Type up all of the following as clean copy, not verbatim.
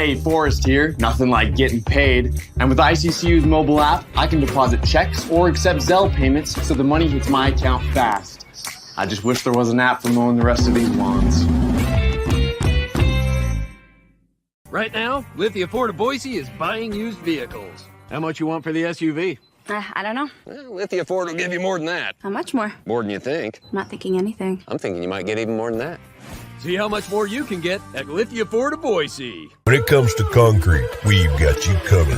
Hey, Forrest here. Nothing like getting paid. And with ICCU's mobile app, I can deposit checks or accept Zelle payments so the money hits my account fast. I just wish there was an app for mowing the rest of these lawns. Right now, Lithia Ford of Boise is buying used vehicles. How much you want for the SUV? I don't know. Well, Lithia Ford will give you more than that. How much more? More than you think. I'm not thinking anything. I'm thinking you might get even more than that. See how much more you can get at Lithia Ford of Boise. When it comes to concrete, we've got you covered.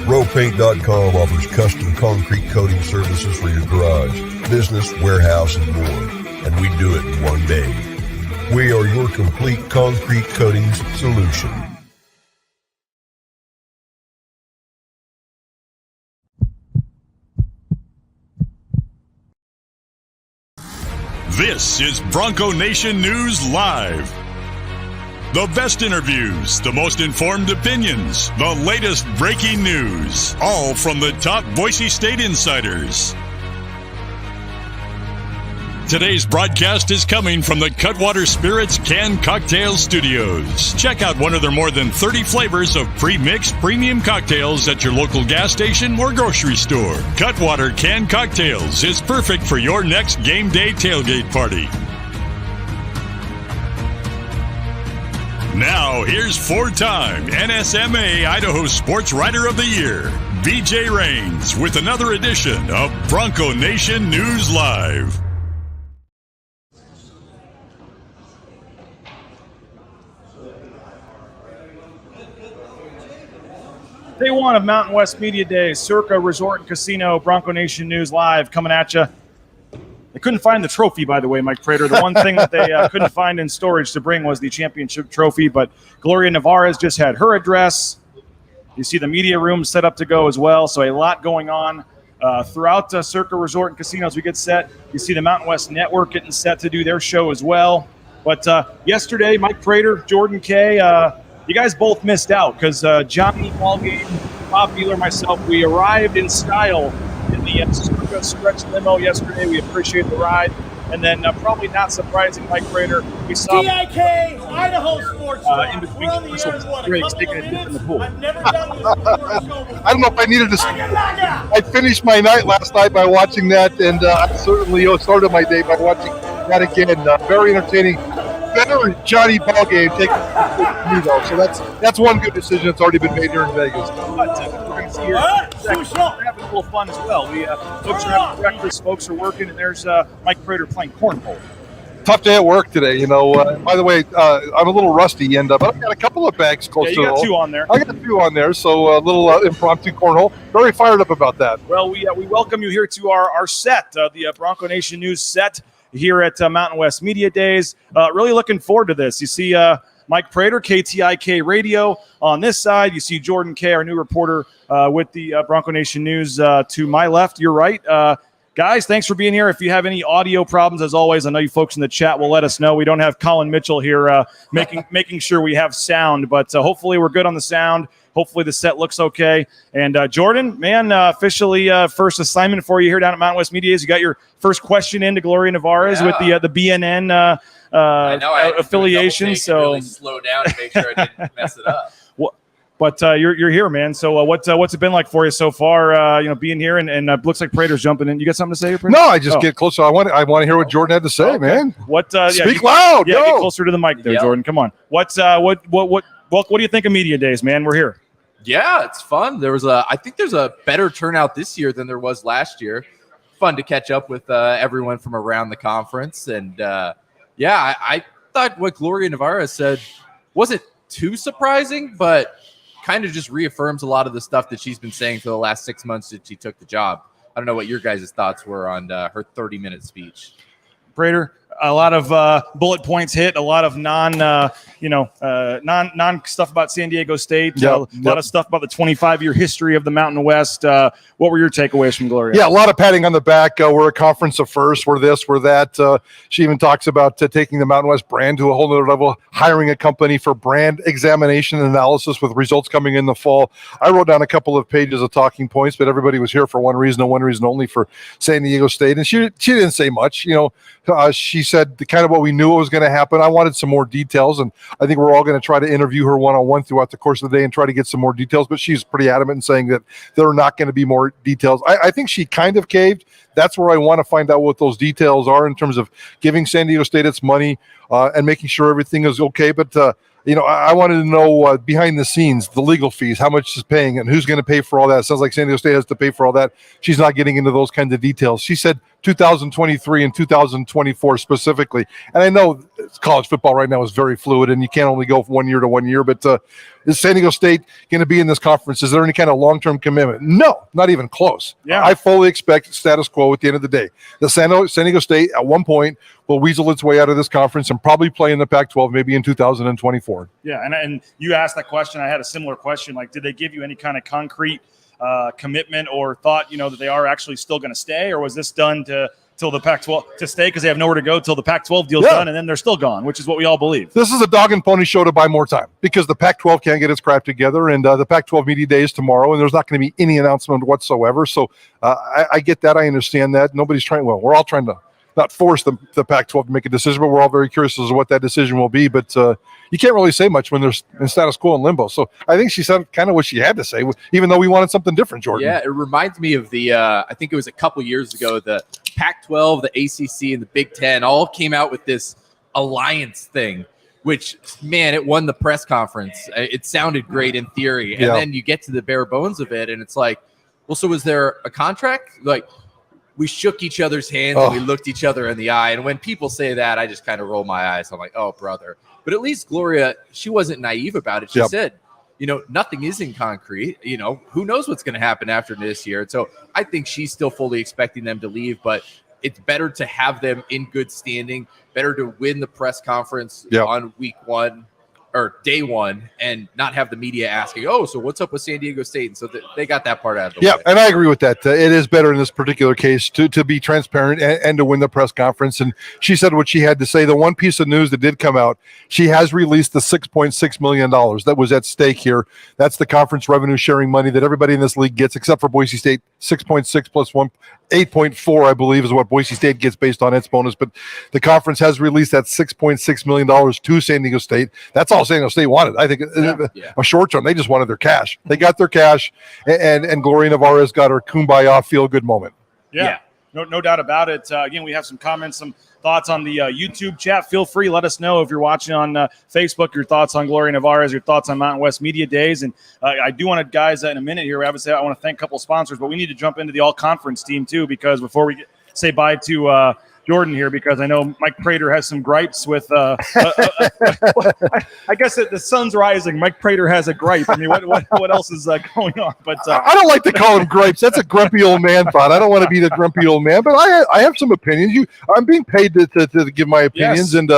RowPaint.com offers custom concrete coating services for your garage, business, warehouse, and more. And we do it in one day. We are your complete concrete coatings solution. This is Bronco Nation News Live. The best interviews, the most informed opinions, the latest breaking news, all from the top Boise State insiders. Today's broadcast is coming from the Cutwater Spirits Canned Cocktail Studios. Check out one of their more than 30 flavors of pre-mixed premium cocktails at your local gas station or grocery store. Cutwater Canned Cocktails is perfect for your next game day tailgate party. Now, here's four-time NSMA Idaho Sports Writer of the Year, BJ Rains, with another edition of Bronco Nation News Live. Day one of Mountain West Media Days, Circa Resort and Casino, Bronco Nation News Live coming at you. They couldn't find the trophy, by the way, Mike Prater. The one thing that they couldn't find in storage to bring was the championship trophy, but Gloria Navarez just had her address. You see the media room set up to go as well, so a lot going on throughout Circa Resort and Casino as we get set. You see the Mountain West Network getting set to do their show as well. But yesterday, Mike Prater, Jordan Kaye, you guys both missed out because Johnny Ballgame, Bob Beeler, myself, we arrived in style in the Circa stretch limo yesterday. We appreciate the ride. And then probably not surprising, Mike Prater, we saw TIK, Idaho Sports in between We're on the air in what, a couple of minutes? in the pool. I've never done this before. I don't know if I needed to. I finished my night last night by watching that, and I certainly started my day by watching that again. Very entertaining. Better Johnny Ballgame taking me though, so that's one good decision that's already been made here in Vegas. But we're going to see here. We're having a little fun as well. Folks are having breakfast, folks are working, and there's Mike Prater playing cornhole. Tough day at work today, you know. By the way, I'm a little rusty, and but I've got a couple of bags close to you got two on there. I got two on there, so a little impromptu cornhole. Very fired up about that. Well, we welcome you here to our set, the Bronco Nation News set here at Mountain West Media Days. Really looking forward to this. You see Mike Prater, KTIK Radio on this side. You see Jordan Kaye, our new reporter with the Bronco Nation News to my left. You're right. Guys, thanks for being here. If you have any audio problems, as always, I know you folks in the chat will let us know. We don't have Colin Mitchell here making sure we have sound, but hopefully we're good on the sound. Hopefully the set looks okay. And Jordan, man, officially first assignment for you here down at Mountain West Media Days. You got your first question into Gloria Navarez with the BNN affiliation. So really slow down to make sure I didn't mess it up. But you're here, man. So what's it been like for you so far? Being here and looks like Prater's jumping in. You got something to say, Prater? No, I just get closer. I want to hear what Jordan had to say, man. Speak loud. Yeah, get closer to the mic there, Jordan. Come on. What do you think of Media Days, man? We're here. Yeah, it's fun. I think there's a better turnout this year than there was last year. Fun to catch up with everyone from around the conference. And I thought what Gloria Navarez said wasn't too surprising, but kind of just reaffirms a lot of the stuff that she's been saying for the last 6 months that she took the job. I don't know what your guys' thoughts were on her 30-minute speech. Prater, a lot of bullet points hit, a lot of non stuff about San Diego State, a lot of stuff about the 25-year history of the Mountain West. What were your takeaways from Gloria? Yeah, a lot of patting on the back. We're a conference of first. We're this, we're that. She even talks about taking the Mountain West brand to a whole nother level, hiring a company for brand examination and analysis with results coming in the fall. I wrote down a couple of pages of talking points, but everybody was here for one reason and one reason only, for San Diego State. And she didn't say much. She said kind of what we knew was going to happen. I wanted some more details, and I think we're all going to try to interview her one-on-one throughout the course of the day and try to get some more details, but she's pretty adamant in saying that there are not going to be more details. I think she kind of caved. That's where I want to find out what those details are in terms of giving San Diego State its money and making sure everything is okay. But, I wanted to know behind the scenes, the legal fees, how much she's paying and who's going to pay for all that. It sounds like San Diego State has to pay for all that. She's not getting into those kinds of details. She said 2023 and 2024 specifically. And I know college football right now is very fluid and you can't only go from 1 year to 1 year, but is San Diego State going to be in this conference? Is there any kind of long-term commitment? No, not even close. Yeah. I fully expect status quo at the end of the day. The San Diego State at one point will weasel its way out of this conference and probably play in the Pac-12 maybe in 2024. Yeah, and you asked that question. I had a similar question. Like, did they give you any kind of concrete commitment or thought, that they are actually still going to stay, or was this done till the Pac-12 to stay because they have nowhere to go till the Pac-12 deal's done, and then they're still gone, which is what we all believe. This is a dog and pony show to buy more time because the Pac-12 can't get its crap together, and the Pac-12 media day is tomorrow, and there's not going to be any announcement whatsoever. So I get that. I understand that. Nobody's trying. Well, we're all trying to not force the Pac-12 to make a decision, but we're all very curious as to what that decision will be. But you can't really say much when there's in status quo and limbo. So I think she said kind of what she had to say, even though we wanted something different, Jordan. Yeah, it reminds me of the, I think it was a couple years ago, the Pac-12, the ACC, and the Big Ten all came out with this alliance thing, which, man, it won the press conference. It sounded great in theory. And then you get to the bare bones of it, and it's like, well, so was there a contract? Like, we shook each other's hands and we looked each other in the eye. And when people say that, I just kind of roll my eyes. I'm like, oh, brother. But at least Gloria, she wasn't naive about it. She said, nothing is in concrete. Who knows what's going to happen after this year. And so I think she's still fully expecting them to leave, but it's better to have them in good standing, better to win the press conference on week one or day one and not have the media asking, oh, so what's up with San Diego State? And so they got that part out of the way. Yeah, and I agree with that. It is better in this particular case to be transparent and to win the press conference. And she said what she had to say. The one piece of news that did come out, she has released the $6.6 million that was at stake here. That's the conference revenue sharing money that everybody in this league gets, except for Boise State. 6.6 plus 1, 8.4, I believe, is what Boise State gets based on its bonus. But the conference has released that $6.6 million to San Diego State. That's all San Diego State wanted. I think a short term, they just wanted their cash. They got their cash, and Gloria Navarez got her kumbaya feel-good moment. Yeah. No doubt about it. Again, we have some comments, some thoughts on the YouTube chat. Feel free. Let us know if you're watching on Facebook, your thoughts on Gloria Navarez, your thoughts on Mountain West Media Days. And I do want to, guys, in a minute here, I want to thank a couple of sponsors, but we need to jump into the all-conference team too, because before we say bye to Jordan here, because I know Mike Prater has some gripes with I guess the sun's rising. Mike Prater has a gripe. I mean, what else is going on? But I don't like to call him gripes. That's a grumpy old man thought. I don't want to be the grumpy old man, but I have some opinions. I'm being paid to give my opinions. And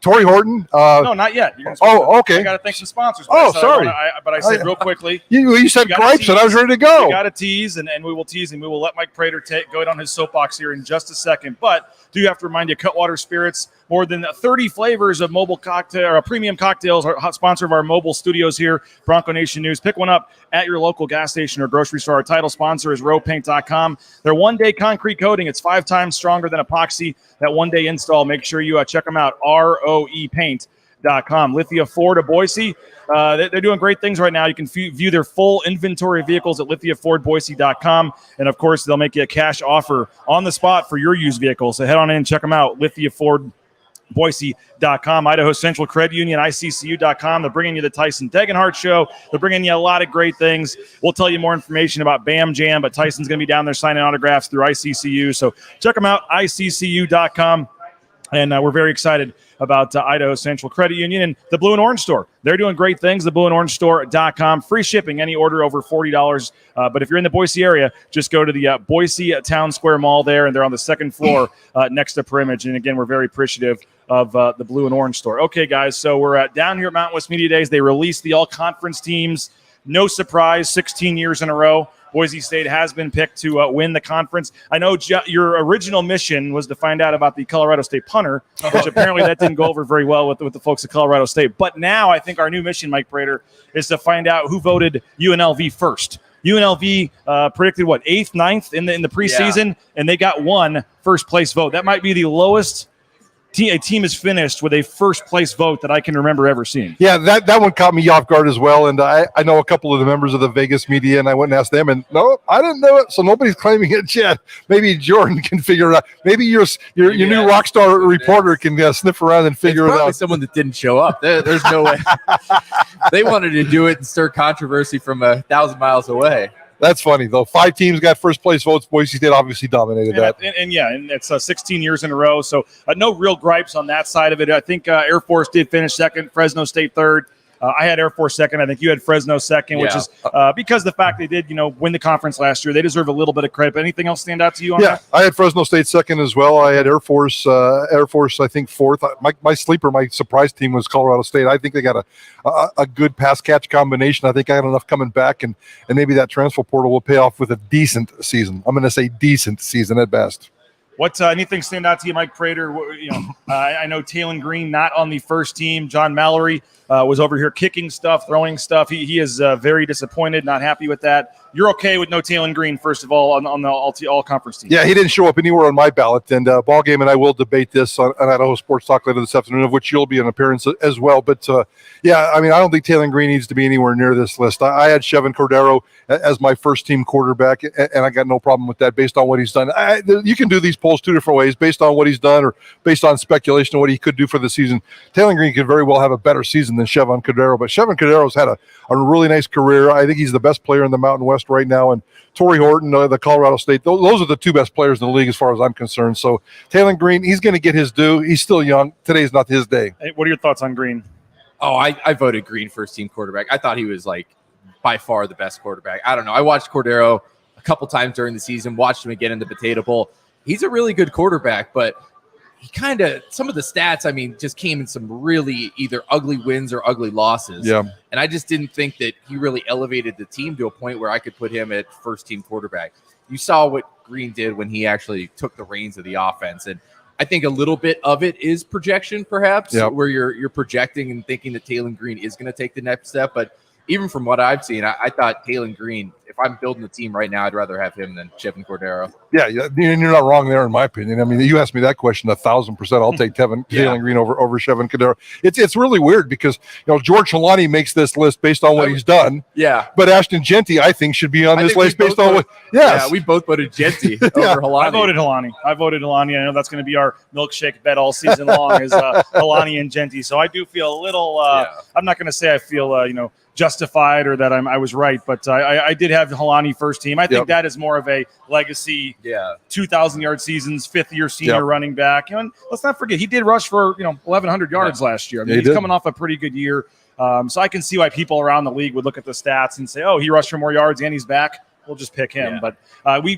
Tori Horton. No, not yet. Okay. I got to thank some sponsors. Sorry. But I said real quickly. You said gripes, and I was ready to go. We got to tease, and we will tease him. We will let Mike Prater go on his soapbox here in just a second. But do have to remind you, Cutwater Spirits, more than 30 flavors of mobile cocktail or premium cocktails, are a hot sponsor of our mobile studios here, Bronco Nation News. Pick one up at your local gas station or grocery store. Our title sponsor is rowpaint.com. Their one-day concrete coating, it's 5 times stronger than epoxy. That one-day install, make sure you check them out, roepaint.com. Lithia Ford of Boise, they're doing great things right now. You can view their full inventory of vehicles at lithiafordboise.com. And, of course, they'll make you a cash offer on the spot for your used vehicle. So head on in and check them out, lithiafordboise.com. Idaho Central Credit Union, ICCU.com. They're bringing you the Tyson Degenhart Show. They're bringing you a lot of great things. We'll tell you more information about Bam Jam, but Tyson's going to be down there signing autographs through ICCU. So check them out, ICCU.com. And we're very excited about Idaho Central Credit Union and the Blue and Orange Store. They're doing great things, theblueandorangestore.com. Free shipping, any order over $40. But if you're in the Boise area, just go to the Boise Town Square Mall there, and they're on the second floor next to Perimage. And, again, we're very appreciative of the Blue and Orange Store. Okay, guys, so we're down here at Mountain West Media Days. They released the all-conference teams. No surprise, 16 years in a row. Boise State has been picked to win the conference. I know your original mission was to find out about the Colorado State punter, which apparently that didn't go over very well with the folks at Colorado State. But now I think our new mission, Mike Prater, is to find out who voted UNLV first. UNLV predicted, 8th, 9th in the preseason, and they got one first-place vote. That might be the lowest a team is finished with a first place vote that I can remember ever seeing. Yeah, that one caught me off guard as well. And I know a couple of the members of the Vegas media, and I went and asked them, and no, I didn't know it. So nobody's claiming it yet. Maybe Jordan can figure it out. Maybe your new rock star reporter can sniff around and figure it out. Someone that didn't show up. There's no way. They wanted to do it and stir controversy from 1,000 miles away. That's funny, though. 5 teams got first place votes. Boise State obviously dominated that. And it's 16 years in a row. So no real gripes on that side of it. I think Air Force did finish second, Fresno State third. I had Air Force second. I think you had Fresno second, which is because the fact they did, win the conference last year. They deserve a little bit of credit. But anything else stand out to you on that? I had Fresno State second as well. I had Air Force, I think, fourth. My sleeper, my surprise team was Colorado State. I think they got a good pass-catch combination. I think I got enough coming back, and maybe that transfer portal will pay off with a decent season. I'm going to say decent season at best. What anything stand out to you, Mike Prater? I know Talon Green not on the first team. John Mallory was over here kicking stuff, throwing stuff. He is very disappointed, not happy with that. You're okay with no Talon Green, first of all, on the all-conference team? Yeah, he didn't show up anywhere on my ballot. And Ball Game and I will debate this on Idaho Sports Talk later this afternoon, of which you'll be an appearance as well. But, I don't think Talon Green needs to be anywhere near this list. I had Chevin Cordero as my first-team quarterback, and I got no problem with that based on what he's done. You can do these polls 2 different ways, based on what he's done or based on speculation of what he could do for the season. Talon Green could very well have a better season than Chevin Cordero, but Chevin Cordero's had a really nice career. I think he's the best player in the Mountain West right now, and Torrey Horton, the Colorado State, those are the 2 best players in the league as far as I'm concerned. So Talon Green, he's going to get his due. He's still young. Today's not his day. Hey, what are your thoughts on Green? Oh, I voted Green first-team quarterback. I thought he was, by far the best quarterback. I don't know. I watched Cordero a couple times during the season, watched him again in the Potato Bowl. He's a really good quarterback, but he some of the stats, just came in some really either ugly wins or ugly losses. Yeah. And I just didn't think that he really elevated the team to a point where I could put him at first-team quarterback. You saw what Green did when he actually took the reins of the offense. And I think a little bit of it is projection, perhaps, where you're projecting and thinking that Talon Green is going to take the next step. But even from what I've seen, I thought Talon Green, if I'm building a team right now, I'd rather have him than Chevin Cordero. Yeah, and you're not wrong there, in my opinion. You asked me that question 1,000%. I'll take Talon Green over Chevin Cordero. It's really weird because George Helani makes this list based on what he's done. Yeah, but Ashton Genty, I think, should be on this list based on what. Yes. Yeah, we both voted Genty over Helani. I voted Helani. I know that's going to be our milkshake bet all season long is Helani and Genty. So I do feel a little. I'm not going to say I feel justified or that I was right, but I did have Helani first team. I think that is more of a legacy, 2,000-yard seasons, fifth-year senior running back. And let's not forget, he did rush for 1,100 yards last year. He's coming off a pretty good year, so I can see why people around the league would look at the stats and say, "Oh, he rushed for more yards and he's back. We'll just pick him." But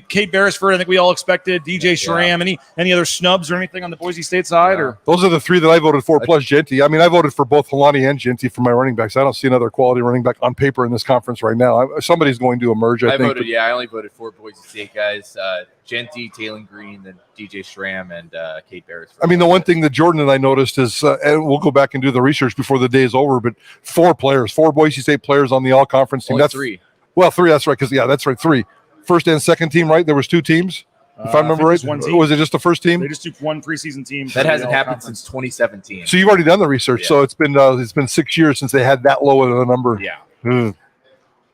Kate Beresford, I think we all expected. DJ Schramm, any other snubs or anything on the Boise State side? Or those are the 3 that I voted for, plus Genty. I voted for both Helani and Genty for my running backs. I don't see another quality running back on paper in this conference right now. Somebody's going to emerge, I think. I only voted for Boise State guys. Genty, Talon Green, then DJ Schramm, and Kate Beresford. The one thing that Jordan and I noticed is, and we'll go back and do the research before the day is over, but 4 Boise State players on the all-conference team. Only That's 3. Well, 3, that's right, because, that's right, 3. First and second team, right? There was 2 teams, if I remember right. Was it just the first team? They just took 1 preseason team. That hasn't happened since 2017. So you've already done the research. So it's been 6 years since they had that low of a number. Yeah.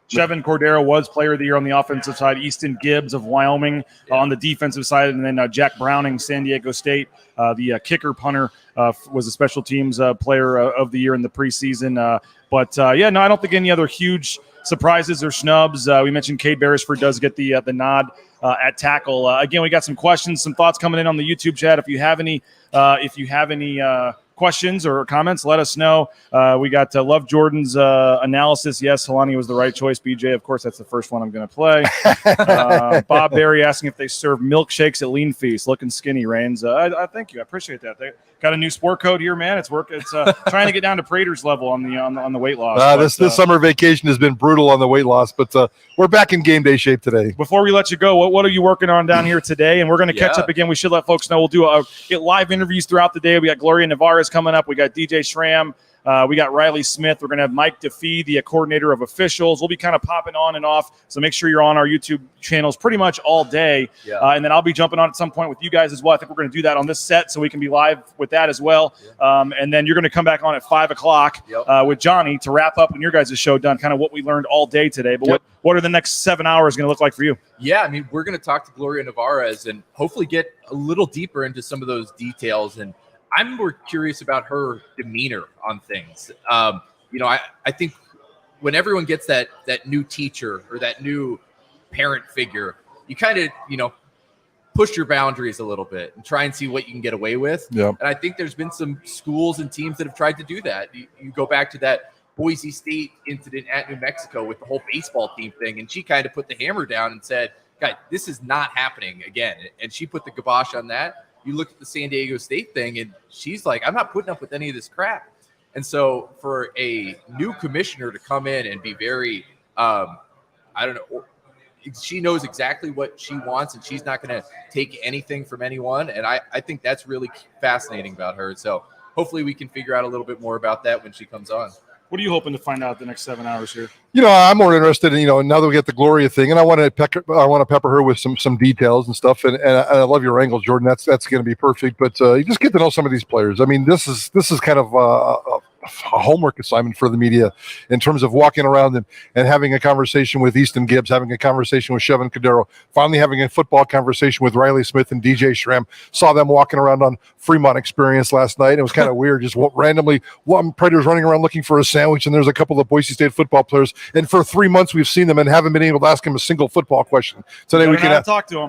Chevin Cordero was player of the year on the offensive side. Easton Gibbs of Wyoming on the defensive side. And then Jack Browning, San Diego State. The kicker punter was a special teams player of the year in the preseason. I don't think any other huge surprises or snubs. We mentioned Kate Beresford does get the nod at tackle. Again, we got some questions, some thoughts coming in on the YouTube chat. If you have any questions or comments, let us know. We got Love Jordan's analysis. Yes, Helani was the right choice. BJ, of course, that's the first one I'm going to play. Bob Berry asking if they serve milkshakes at Lean Feast. Looking skinny, Rains. I thank you. I appreciate that. They got a new sport code here, man. It's work. It's trying to get down to Prater's level on the weight loss. This summer vacation has been brutal on the weight loss, but we're back in game day shape today. Before we let you go, what are you working on down here today? And we're going to catch up again. We should let folks know we'll get live interviews throughout the day. We got Gloria Navarez coming up. We got DJ Schramm. We got Riley Smith. We're going to have Mike DeFee, the coordinator of officials. We'll be kind of popping on and off, so make sure you're on our YouTube channels pretty much all day. Yeah. And then I'll be jumping on at some point with you guys as well. I think we're going to do that on this set so we can be live with that as well. And then you're going to come back on at 5 o'clock with Johnny to wrap up when your guys' show done, kind of what we learned all day today. But what are the next 7 hours going to look like for you? Yeah, I meknow, we're going to talk to Gloria Navarez and hopefully get a little deeper into some of those details. And I'm more curious about her demeanor on things. I think when everyone gets that new teacher or that new parent figure, you kind of, push your boundaries a little bit and try and see what you can get away with. Yeah. And I think there's been some schools and teams that have tried to do that. You go back to that Boise State incident at New Mexico with the whole baseball team thing, and she kind of put the hammer down and said, "Guys, this is not happening again." And she put the kibosh on that. You look at the San Diego State thing, and she's like, "I'm not putting up with any of this crap." And so for a new commissioner to come in and be very, she knows exactly what she wants, and she's not going to take anything from anyone. And I think that's really fascinating about her. So hopefully we can figure out a little bit more about that when she comes on. What are you hoping to find out the next 7 hours here? I'm more interested in, now that we get the Gloria thing, and I want to pepper her with some details and stuff. And I love your angles, Jordan. That's going to be perfect. But you just get to know some of these players. I mean, this is kind of a homework assignment for the media in terms of walking around and having a conversation with Easton Gibbs, having a conversation with Chevin Cadero, finally having a football conversation with Riley Smith and DJ Schramm. Saw them walking around on Fremont Experience last night. It was kind of weird. Just randomly, one Prater's running around looking for a sandwich, and there's a couple of Boise State football players. And for 3 months, we've seen them and haven't been able to ask him a single football question. Today we can talk to him.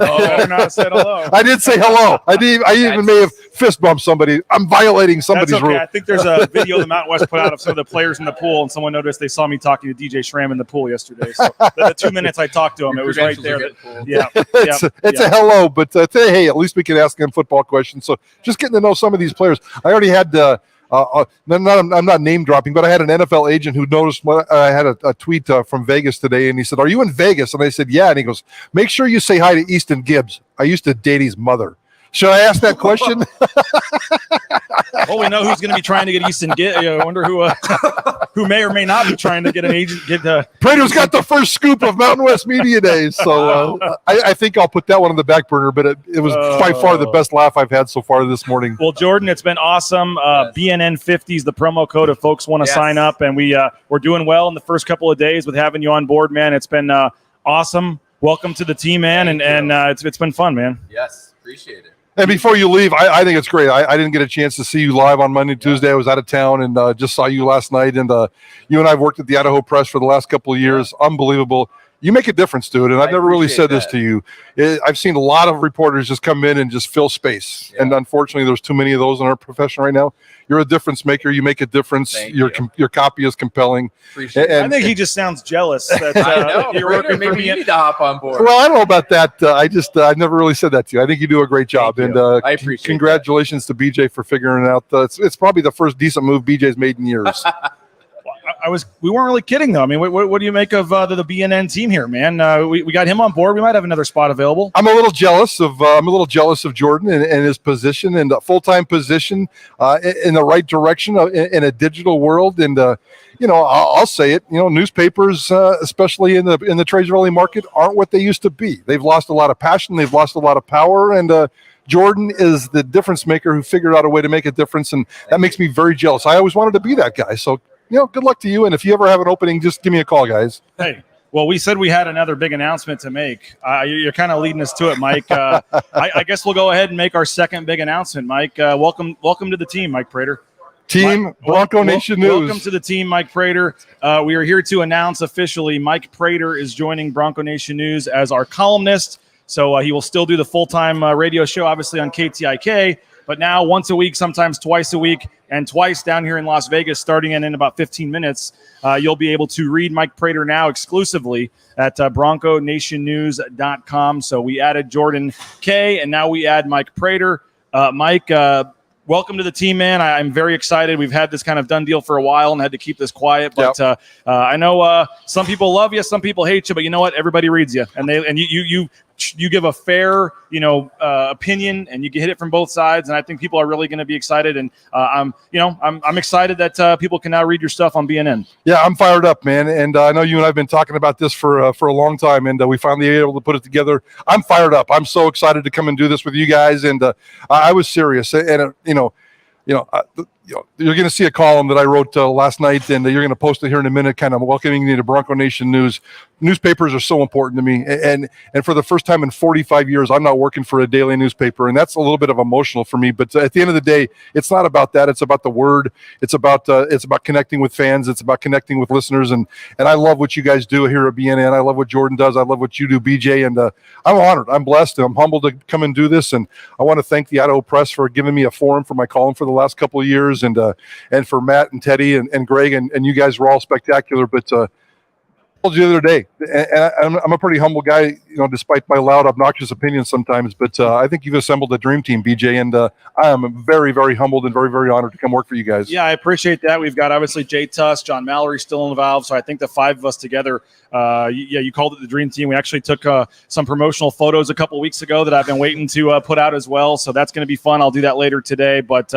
Not said hello. I did say hello. I even may have fist bumped somebody. I'm violating somebody's rule. I think there's a video the Mountain West put out of some of the players in the pool, and someone noticed they saw me talking to DJ Schramm in the pool yesterday. So the 2 minutes I talked to him, it was right there. It's a hello, but hey, at least we can ask them football questions. So just getting to know some of these players. I already had I'm not name dropping, but I had an NFL agent who noticed I had a tweet from Vegas today, and he said, "Are you in Vegas?" And I said, "Yeah." And he goes, "Make sure you say hi to Easton Gibbs. I used to date his mother." Should I ask that question? Well, we know who's going to be trying to get Easton. I wonder who may or may not be trying to get an agent. Prater's got the first scoop of Mountain West Media Days, so I think I'll put that one on the back burner. But it was by far the best laugh I've had so far this morning. Well, Jordan, it's been awesome. BNN 50 is the promo code if folks want to sign up, and we're doing well in the first couple of days with having you on board, man. It's been awesome. Welcome to the team, man, and it's been fun, man. Yes, appreciate it. And before you leave, I think it's great. I didn't get a chance to see you live on Monday, Tuesday. I was out of town and just saw you last night. And you and I have worked at the Idaho Press for the last couple of years. Unbelievable. You make a difference, dude. And I've never really said this to you. I've seen a lot of reporters just come in and just fill space. Yeah. And unfortunately, there's too many of those in our profession right now. You're a difference maker. You make a difference. Your copy is compelling. I think he just sounds jealous. That, I know. You're working maybe you need to hop on board. Well, I don't know about that. I've never really said that to you. I think you do a great job. And I appreciate congratulations to BJ for figuring it out. It's probably the first decent move BJ's made in years. We weren't really kidding though. I mean, what do you make of the BNN team here, man? We got him on board. We might have another spot available. I'm a little jealous of Jordan and his position and a full-time position in the right direction in a digital world. And I'll say it. Newspapers, especially in the Treasure Valley market, aren't what they used to be. They've lost a lot of passion. They've lost a lot of power. And Jordan is the difference maker who figured out a way to make a difference, and that makes me very jealous. I always wanted to be that guy. So. Good luck to you. And if you ever have an opening, just give me a call, guys. Hey, well, we said we had another big announcement to make. You're kind of leading us to it, Mike. I guess we'll go ahead and make our second big announcement, Mike. Welcome to the team, Mike Prater. Team Bronco Nation News. Welcome to the team, Mike Prater. We are here to announce officially Mike Prater is joining Bronco Nation News as our columnist. So he will still do the full-time radio show, obviously, on KTIK. But now once a week, sometimes twice a week, and twice down here in Las Vegas, starting in about 15 minutes, you'll be able to read Mike Prater now exclusively at BroncoNationNews.com. So we added Jordan Kaye, and now we add Mike Prater. Mike, welcome to the team, man. I'm very excited. We've had this kind of done deal for a while and had to keep this quiet. But I know some people love you, some people hate you, but you know what? Everybody reads you, and you you give a fair, opinion, and you can hit it from both sides. And I think people are really going to be excited. And I'm excited that people can now read your stuff on BNN. Yeah, I'm fired up, man. And I know you and I've been talking about this for a long time, and we finally able to put it together. I'm fired up. I'm so excited to come and do this with you guys. And I was serious. And you're going to see a column that I wrote last night, and you're going to post it here in a minute, kind of welcoming you to Bronco Nation News. Newspapers are so important to me, and for the first time in 45 years, I'm not working for a daily newspaper, and that's a little bit of emotional for me. But at the end of the day, it's not about that. It's about the word. It's about connecting with fans. It's about connecting with listeners, and I love what you guys do here at BNN. I love what Jordan does. I love what you do, BJ, and I'm honored. I'm blessed. I'm humbled to come and do this, and I want to thank the Idaho Press for giving me a forum for my column for the last couple of years, and for Matt and Teddy and Greg and you guys were all spectacular. But I told you the other day, and I'm a pretty humble guy, despite my loud, obnoxious opinions sometimes. But I think you've assembled a dream team, BJ, and I am very, very humbled and very, very honored to come work for you guys. Yeah, I appreciate that. We've got obviously Jay Tuss, John Mallory still involved, so I think the five of us together. You called it the dream team. We actually took some promotional photos a couple weeks ago that I've been waiting to put out as well. So that's going to be fun. I'll do that later today. But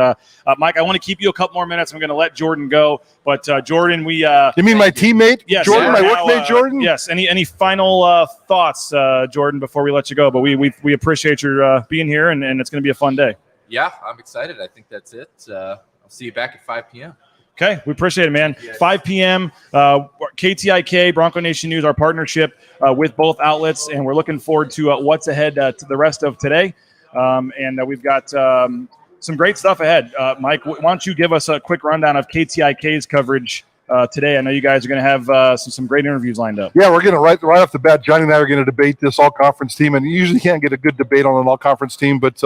Mike, I want to keep you a couple more minutes. I'm going to let Jordan go. But Jordan, we you mean my teammate? Yes, Jordan, my workmate, Jordan. Yes. Any final thoughts, Jordan, before we let you go? But we appreciate your being here, and it's going to be a fun day. Yeah, I'm excited. I think that's it. I'll see you back at 5 p.m. Okay, we appreciate it, man. 5 p.m., KTIK, Bronco Nation News, our partnership with both outlets, and we're looking forward to what's ahead to the rest of today. And we've got some great stuff ahead. Mike, why don't you give us a quick rundown of KTIK's coverage today? I know you guys are going to have some great interviews lined up. Yeah, we're going to right off the bat, Johnny and I are going to debate this all-conference team, and you usually can't get a good debate on an all-conference team, but,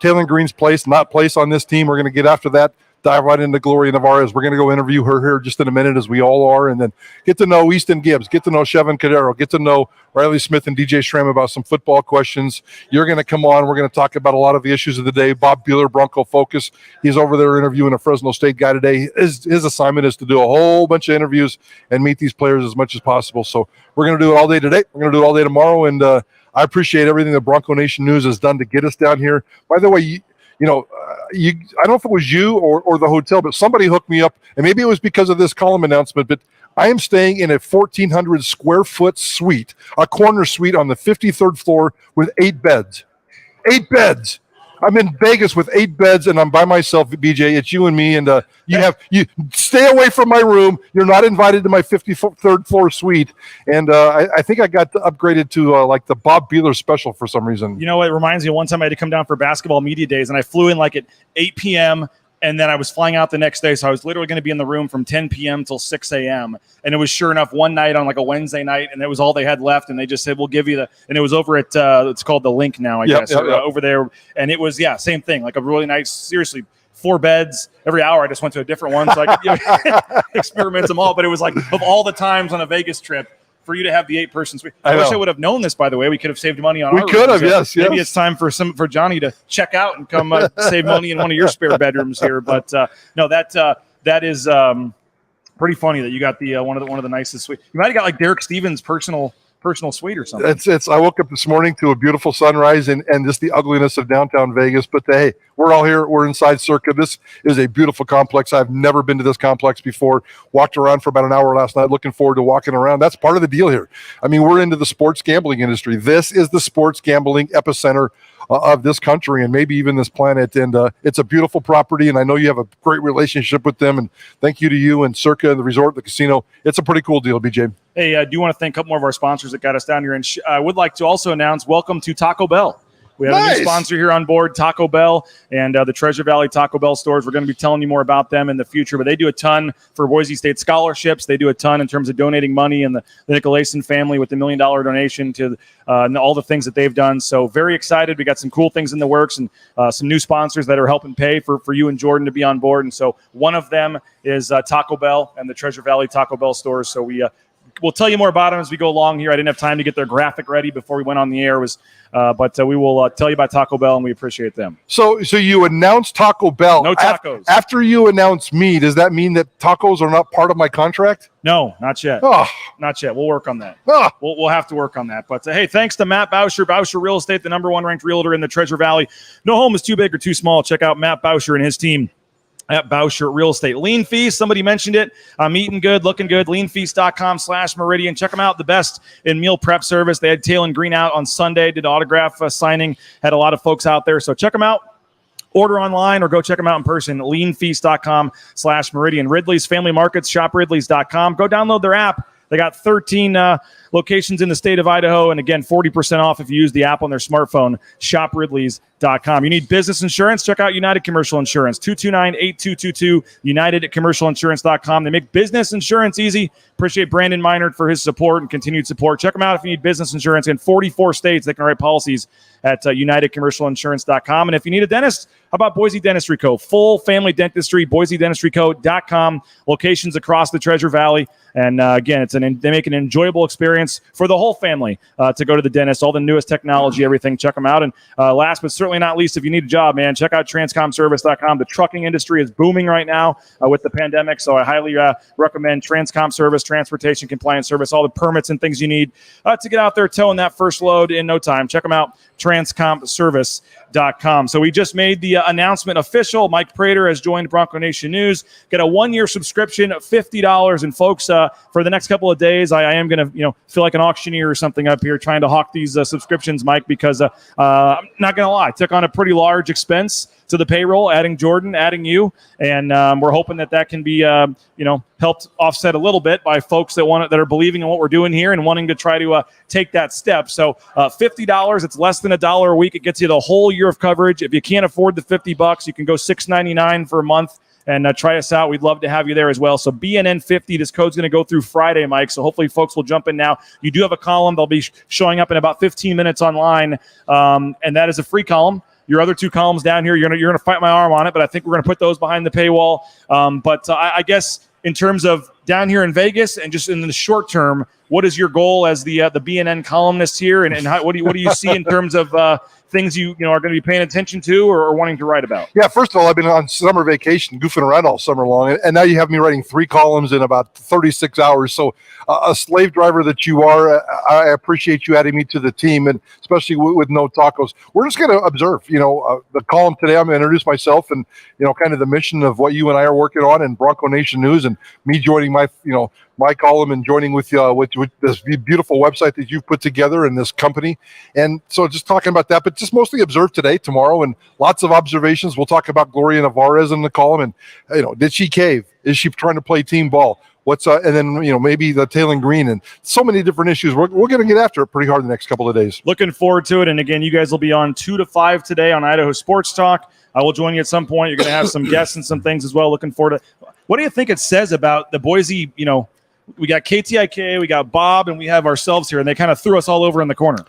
Taylor Green's place, not place on this team, we're going to get after that. Dive right into Gloria Navarez. We're going to go interview her here just in a minute, as we all are, and then get to know Easton Gibbs, get to know Chevin Cadero, get to know Riley Smith and DJ Schramm about some football questions. You're going to come on. We're going to talk about a lot of the issues of the day. Bob Bueller, Bronco Focus. He's over there interviewing a Fresno State guy today. His assignment is to do a whole bunch of interviews and meet these players as much as possible. So we're going to do it all day today. We're going to do it all day tomorrow, and I appreciate everything that Bronco Nation News has done to get us down here. By the way, I don't know if it was you or the hotel, but somebody hooked me up, and maybe it was because of this column announcement, but I am staying in a 1,400 square foot suite, a corner suite on the 53rd floor with 8 beds. 8 beds. I'm in Vegas with 8 beds, and I'm by myself, BJ. It's you and me, and you stay away from my room. You're not invited to my 53rd floor suite, and I think I got upgraded to like the Bob Bueller special for some reason. You know, it reminds me of one time I had to come down for basketball media days, and I flew in like at 8 p.m., and then I was flying out the next day, so I was literally going to be in the room from 10 p.m. till 6 a.m. And it was sure enough one night on like a Wednesday night, and it was all they had left, and they just said, we'll give you and it was over at, it's called The Link now, I guess, over there. And it was, same thing, like a really nice, seriously, 4 beds. Every hour I just went to a different one, so I could experiment them all. But it was like, of all the times on a Vegas trip, for you to have the 8-person suite. I wish I would have known this, by the way. We could have saved money on our rooms. We could have, yes. Maybe it's time for Johnny to check out and come save money in one of your spare bedrooms here. But no, that is pretty funny that you got the one of the nicest suites. You might have got like Derek Stevens' personal suite or something. It's I woke up this morning to a beautiful sunrise and just the ugliness of downtown Vegas. But hey, we're all here. We're inside Circa. This is a beautiful complex. I've never been to this complex before. Walked around for about an hour last night. Looking forward to walking around. That's part of the deal here. I mean, we're into the sports gambling industry. This is the sports gambling epicenter of this country and maybe even this planet. And it's a beautiful property, and I know you have a great relationship with them. And thank you to you and Circa and the resort, the casino. It's a pretty cool deal, BJ. Hey, I do want to thank a couple more of our sponsors that got us down here. And I would like to also announce welcome to Taco Bell. We have a new sponsor here on board, Taco Bell, and the Treasure Valley Taco Bell stores. We're going to be telling you more about them in the future, but they do a ton for Boise State scholarships. They do a ton in terms of donating money, and the Nicolason family with the $1 million donation to all the things that they've done. So very excited. We got some cool things in the works and some new sponsors that are helping pay for you and Jordan to be on board. And so one of them is Taco Bell and the Treasure Valley Taco Bell stores. So we we'll tell you more about them as we go along here. I didn't have time to get their graphic ready before we went on the air. But we will tell you about Taco Bell, and we appreciate them. So you announced Taco Bell. No tacos. After you announce me, does that mean that tacos are not part of my contract? No, not yet. Oh. Not yet. We'll work on that. Oh. We'll have to work on that. But hey, thanks to Matt Bauscher, Bauscher Real Estate, the #1 ranked realtor in the Treasure Valley. No home is too big or too small. Check out Matt Bauscher and his team at Bauscher Real Estate. Lean Feast, somebody mentioned it. I'm eating good, looking good. Leanfeast.com/Meridian. Check them out. The best in meal prep service. They had Taylor Green out on Sunday, did autograph signing, had a lot of folks out there. So check them out. Order online or go check them out in person. Leanfeast.com/Meridian. Ridley's Family Markets, shopridleys.com. Go download their app. They got 13 locations in the state of Idaho. And again, 40% off if you use the app on their smartphone. ShopRidleys.com. You need business insurance? Check out United Commercial Insurance. 229-8222. UnitedCommercialInsurance.com. They make business insurance easy. Appreciate Brandon Meinert for his support and continued support. Check them out if you need business insurance in 44 states. They can write policies at UnitedCommercialInsurance.com. And if you need a dentist, how about Boise Dentistry Co.? Full family dentistry, BoiseDentistryCo.com. Locations across the Treasure Valley. And again, they make an enjoyable experience for the whole family to go to the dentist. All the newest technology, everything. Check them out. And last but certainly not least, if you need a job, man, check out TranscomService.com. The trucking industry is booming right now with the pandemic, so I highly recommend Transcom Service, transportation compliance service, all the permits and things you need to get out there towing that first load in no time. Check them out, TranscomService.com. So we just made the announcement official. Mike Prater has joined Bronco Nation News. Get a 1-year subscription, $50. And folks, for the next couple of days, I am going to feel like an auctioneer or something up here trying to hawk these subscriptions, Mike, because I'm not going to lie, I took on a pretty large expense to the payroll, adding Jordan, adding you, and we're hoping that can be helped offset a little bit by folks that are believing in what we're doing here and wanting to try to take that step. So $50, it's less than $1 a week. It gets you the whole year of coverage. If you can't afford the $50, you can go $6.99 for a month and try us out. We'd love to have you there as well. So BNN 50, this code's going to go through Friday, Mike. So hopefully folks will jump in now. You do have a column. They'll be showing up in about 15 minutes online, and that is a free column. Your other 2 columns down here, you're gonna fight my arm on it, but I think we're gonna put those behind the paywall. But I guess in terms of down here in Vegas and just in the short term, what is your goal as the BNN columnist here, and what do you see in terms of things you are going to be paying attention to or wanting to write about? Yeah, first of all, I've been on summer vacation, goofing around all summer long, and now you have me writing 3 columns in about 36 hours. So a slave driver that you are, I appreciate you adding me to the team, and especially with no tacos. We're just going to observe. The column today, I'm going to introduce myself and kind of the mission of what you and I are working on in Bronco Nation News, and me joining my my column and joining with with this beautiful website that you've put together and this company. And so just talking about that, but just mostly observe today, tomorrow, and lots of observations. We'll talk about Gloria Navarez in the column, and did she cave? Is she trying to play team ball? What's and then maybe the Taylor Green, and so many different issues. We're going to get after it pretty hard the next couple of days. Looking forward to it. And again, you guys will be on 2 to 5 today on Idaho Sports Talk. I will join you at some point. You're going to have some guests and some things as well. Looking forward to. What do you think it says about the Boise? We got KTIK, we got Bob, and we have ourselves here, and they kind of threw us all over in the corner.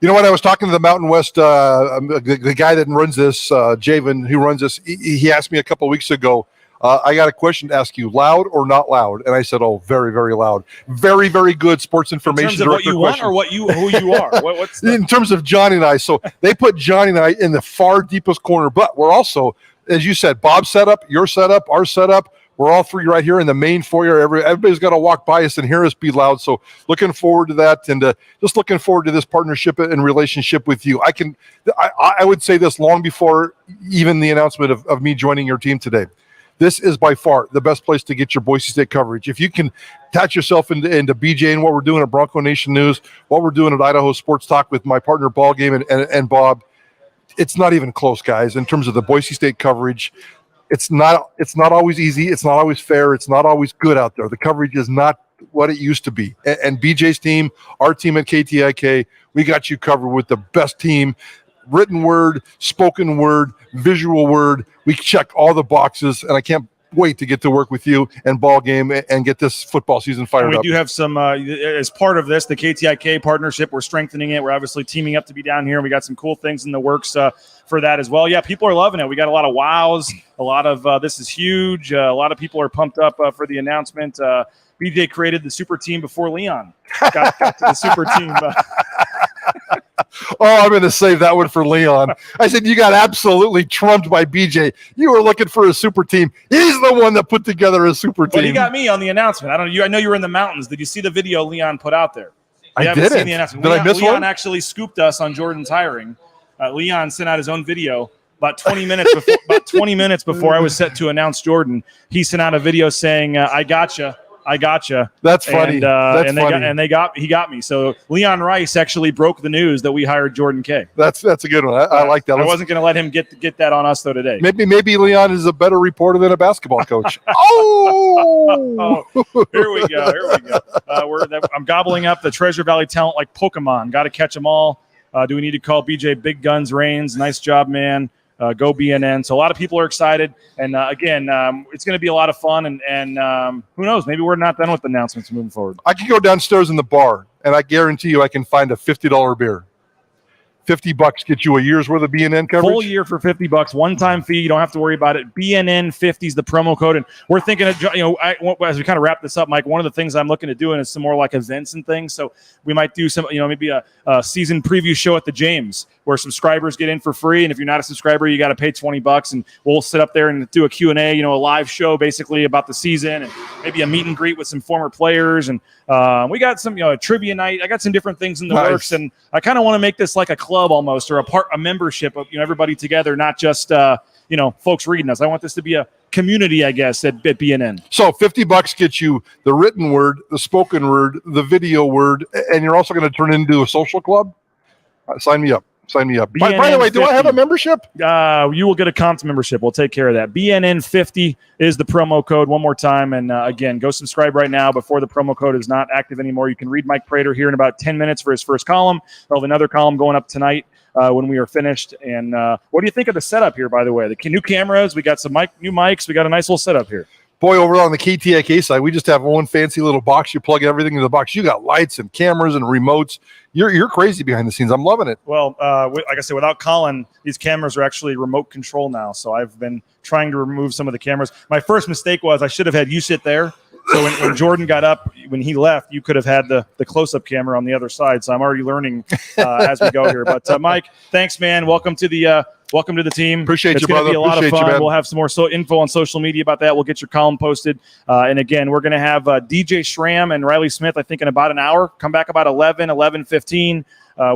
You know what? I was talking to the Mountain West, the guy that runs this, Javen, who runs this. He asked me a couple of weeks ago, I got a question to ask you, loud or not loud? And I said, oh, very, very loud. Very, very good sports information. In terms of what you want or who you are? What's in terms of Johnny and I. So they put Johnny and I in the far deepest corner, but we're also, as you said, Bob's setup, your setup, our setup. We're all 3 right here in the main foyer. Everybody's got to walk by us and hear us be loud. So looking forward to that, and just looking forward to this partnership and relationship with you. I would say this long before even the announcement of me joining your team today. This is by far the best place to get your Boise State coverage. If you can attach yourself into BJ and what we're doing at Bronco Nation News, what we're doing at Idaho Sports Talk with my partner Ball Game and Bob, it's not even close, guys, in terms of the Boise State coverage. It's not always easy. It's not always fair. It's not always good out there. The coverage is not what it used to be. And BJ's team, our team at KTIK, we got you covered with the best team, written word, spoken word, visual word. We check all the boxes, and I can't wait to get to work with you and Ball Game and get this football season fired up. We do have some, as part of this, the KTIK partnership, we're strengthening it. We're obviously teaming up to be down here. We got some cool things in the works for that as well. Yeah, people are loving it. We got a lot of wows, a lot of this is huge. A lot of people are pumped up for the announcement. BJ created the super team before Leon got to the super team. Oh, I'm going to save that one for Leon. I said, you got absolutely trumped by BJ. You were looking for a super team. He's the one that put together a super team. But he got me on the announcement. I know you were in the mountains. Did you see the video Leon put out there? I didn't. Did I miss Leon one? actually scooped us on Jordan's hiring. Leon sent out his own video about 20 minutes before I was set to announce Jordan. He sent out a video saying, "I gotcha." That's funny. And he got me. So Leon Rice actually broke the news that we hired Jordan Kaye. That's a good one. I like that. I wasn't going to let him get that on us though today. Maybe Leon is a better reporter than a basketball coach. Oh, here we go. I'm gobbling up the Treasure Valley talent like Pokemon. Got to catch them all. Do we need to call BJ Big Guns Reigns? Nice job, man. Go BNN. So a lot of people are excited. And again, it's going to be a lot of fun. And who knows? Maybe we're not done with the announcements moving forward. I can go downstairs in the bar, and I guarantee you I can find a $50 beer. $50 gets you a year's worth of BNN coverage. Full year for $50, one-time fee. You don't have to worry about it. BNN 50 is the promo code, and we're thinking of, as we kind of wrap this up, Mike. One of the things I'm looking at doing is some more like events and things. So we might do some, maybe a season preview show at the James where subscribers get in for free, and if you're not a subscriber, you got to pay $20, and we'll sit up there and do a Q&A, a live show basically about the season, and maybe a meet and greet with some former players, and we got some, a trivia night. I got some different things in the works, and I kind of want to make this like a club almost, or a membership of everybody together, not just folks reading us. I want this to be a community, I guess, at BNN. So $50 gets you the written word, the spoken word, the video word, and you're also going to turn it into a social club. Sign me up. By the way, do I have a membership? You will get a comp membership. We'll take care of that. BNN 50 is the promo code. One more time. And again, go subscribe right now before the promo code is not active anymore. You can read Mike Prater here in about 10 minutes for his first column. I'll have another column going up tonight when we are finished. And what do you think of the setup here, by the way? The new cameras, we got some new mics. We got a nice little setup here. Boy, over on the KTIK side, we just have one fancy little box. You plug everything in the box. You got lights and cameras and remotes. You're crazy behind the scenes. I'm loving it. Well, like I said, without Colin, these cameras are actually remote control now. So I've been trying to remove some of the cameras. My first mistake was I should have had you sit there. So when Jordan got up, when he left, you could have had the close-up camera on the other side. So I'm already learning as we go here. But Mike, thanks, man. Welcome to the team. Appreciate you, brother. It's going to be a lot of fun. We'll have some more info on social media about that. We'll get your column posted. And again, we're going to have DJ Schramm and Riley Smith, I think, in about an hour. Come back about 11:15.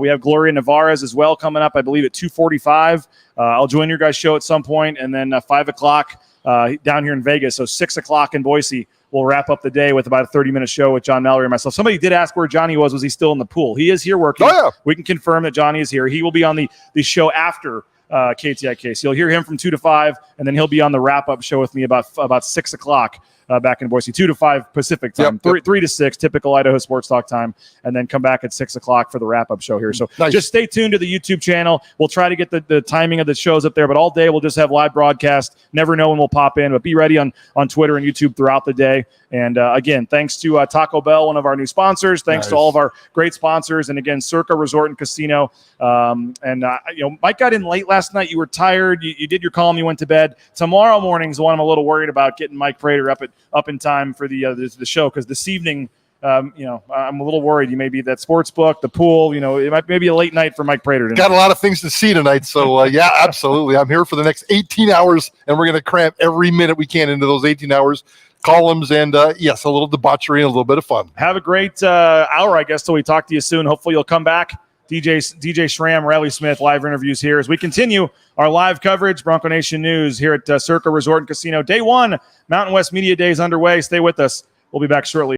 We have Gloria Navarez as well coming up, I believe, at 2:45. I'll join your guys' show at some point. And then 5 o'clock down here in Vegas. So 6 o'clock in Boise. We'll wrap up the day with about a 30-minute show with John Mallory and myself. Somebody did ask where Johnny was. Was he still in the pool? He is here working. Oh, yeah. We can confirm that Johnny is here. He will be on the show after KTIK. So you'll hear him from 2 to 5, and then he'll be on the wrap-up show with me about 6 o'clock back in Boise, 2 to 5 Pacific time, Yep. 3 to 6, typical Idaho Sports Talk time, and then come back at 6 o'clock for the wrap-up show here. So Just stay tuned to the YouTube channel. We'll try to get the timing of the shows up there, but all day we'll just have live broadcast. Never know when we'll pop in, but be ready on Twitter and YouTube throughout the day. And again, thanks to Taco Bell, one of our new sponsors. Thanks to all of our great sponsors. And again, Circa Resort and Casino. Mike got in late last night. You were tired. You did your column. You went to bed. Tomorrow morning's the one I'm a little worried about, getting Mike Prater up in time for the show, because this evening, I'm a little worried. You may be that sports book, the pool. It might maybe a late night for Mike Prater tonight. Got a lot of things to see tonight, so yeah, absolutely. I'm here for the next 18 hours, and we're going to cram every minute we can into those 18 hours. Columns and yes, a little debauchery and a little bit of fun. Have a great hour, I guess, till we talk to you soon. Hopefully you'll come back. DJ Schramm, Riley Smith, live interviews here as we continue our live coverage. Bronco Nation News here at Circa Resort and Casino. Day 1, Mountain West Media Days underway. Stay with us. We'll be back shortly.